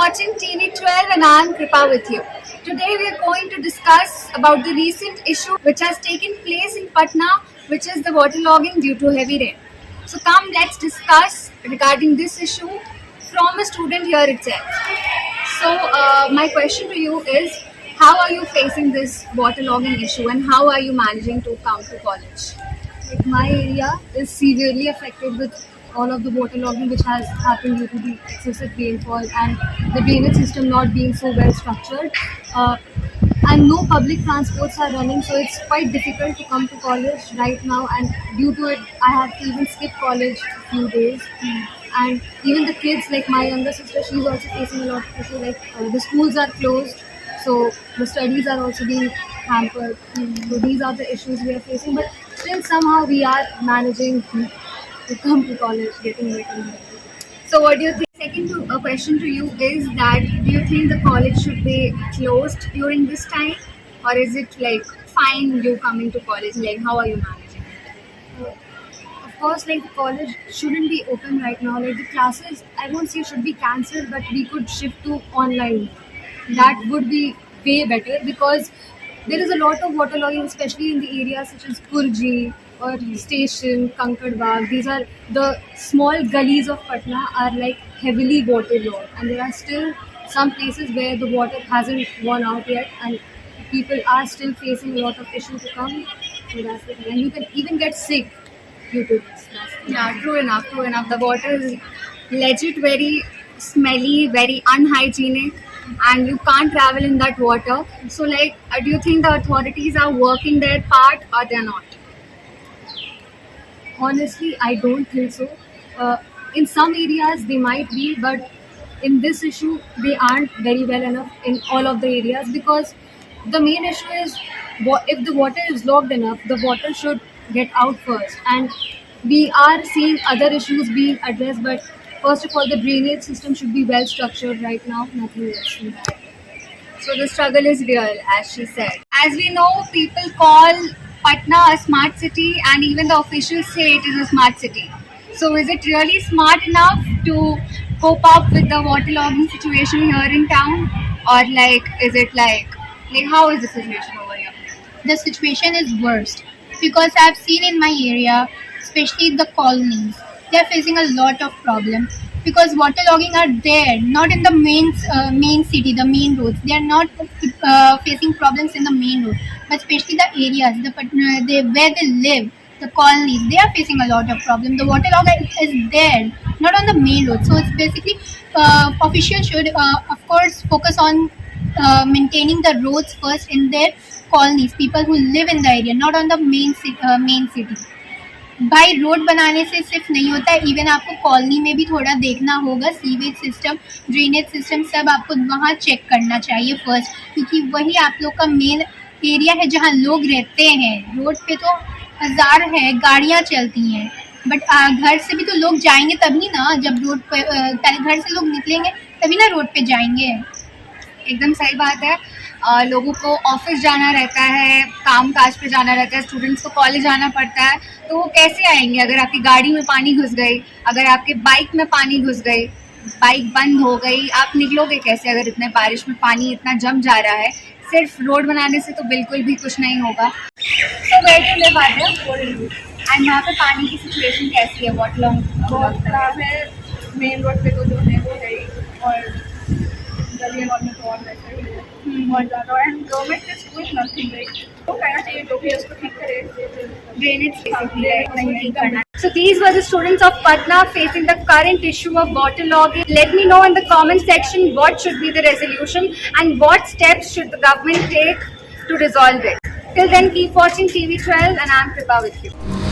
watching TV12 and I am Kripa with you. Today we are going to discuss about the recent issue which has taken place in Patna, which is the waterlogging due to heavy rain. So come, let's discuss regarding this issue from a student here itself. So my question to you is, how are you facing this waterlogging issue and how are you managing to come to college? Like my area is severely affected with all of the waterlogging which has happened due to the excessive rainfall and the drainage system not being so well structured. And no public transports are running, so it's quite difficult to come to college right now. And due to it, I have to even skip college a few days. And even the kids, like my younger sister, she's also facing a lot of issues. Like the schools are closed, so the studies are also being hampered. So these are the issues we are facing. But still, somehow we are managing to come to college, getting better. So what do you think? Second question to you is that, do you think the college should be closed during this time, or is it like fine you coming to college? Like, how are you managing it? Of course, like the college shouldn't be open right now. Like the classes, I won't say should be cancelled, but we could shift to online. That would be way better because there is a lot of waterlogging, especially in the areas such as Purji or Station, Kankadbagh. These are the small gullies of Patna are like heavily waterlogged, and there are still some places where the water hasn't gone out yet, and people are still facing a lot of issues to come. So that's the thing, and you can even get sick due to this. Yeah, true enough, true enough. The water is legit very smelly, very unhygienic, and you can't travel in that water. So like, do you think the authorities are working their part or they're not? Honestly, I don't think so. In some areas they might be, but in this issue they aren't very well enough in all of the areas, because the main issue is if the water is logged enough, the water should get out first. And we are seeing other issues being addressed, but first of all, the drainage system should be well structured right now, nothing else than that. So the struggle is real, as she said. As we know, people call Patna a smart city, and even the officials say it is a smart city. So is it really smart enough to cope up with the waterlogging situation here in town, or like is it like how is the situation over here? The situation is worst because I've seen in my area, especially the colonies, they're facing a lot of problems because waterlogging are there, not in the main city, the main roads. They are not facing problems in the main road, but especially the areas, where they live, the colonies, they are facing a lot of problems. The waterlogging is there, not on the main road. So it's basically officials should, of course, focus on maintaining the roads first in their colonies, people who live in the area, not on the main city. भाई road बनाने से सिर्फ नहीं होता है, even आपको colony में भी थोड़ा देखना होगा, सीवेज सिस्टम, ड्रेनेज सिस्टम सब आपको वहाँ चेक करना चाहिए फर्स्ट, क्योंकि वही आप लोग का मेन एरिया है जहाँ लोग रहते हैं. रोड पे तो हज़ार है, गाड़ियाँ चलती हैं, बट घर से भी तो लोग जाएंगे तभी ना, जब रोड पे घर से लोग निकलेंगे तभी ना रोड पे जाएंगे. एकदम सही बात है. लोगों को ऑफिस जाना रहता है, काम काज पे जाना रहता है, स्टूडेंट्स को कॉलेज जाना पड़ता है, तो वो कैसे आएंगे अगर आपकी गाड़ी में पानी घुस गई, अगर आपके बाइक में पानी घुस गई, बाइक बंद हो गई, आप निकलोगे कैसे अगर इतने बारिश में पानी इतना जम जा रहा है? सिर्फ रोड बनाने से तो बिल्कुल भी कुछ नहीं होगा. तो बैठे ले बात है एंड वहाँ पे पानी की सिचुएशन कैसी है? बहुत खराब है. मेन रोड पे तो जो है वो है, और गली और में तो और वैसे ही है बहुत ज़्यादा. And government is doing nothing. Like तो कहना चाहिए जो भी उसको ठीक करे, drainage नहीं करना. So these were the students of Patna facing the current issue of waterlogging. Let me know in the comment section what should be the resolution and what steps should the government take to resolve it. Till then, keep watching TV12 and I'm Kripa with you.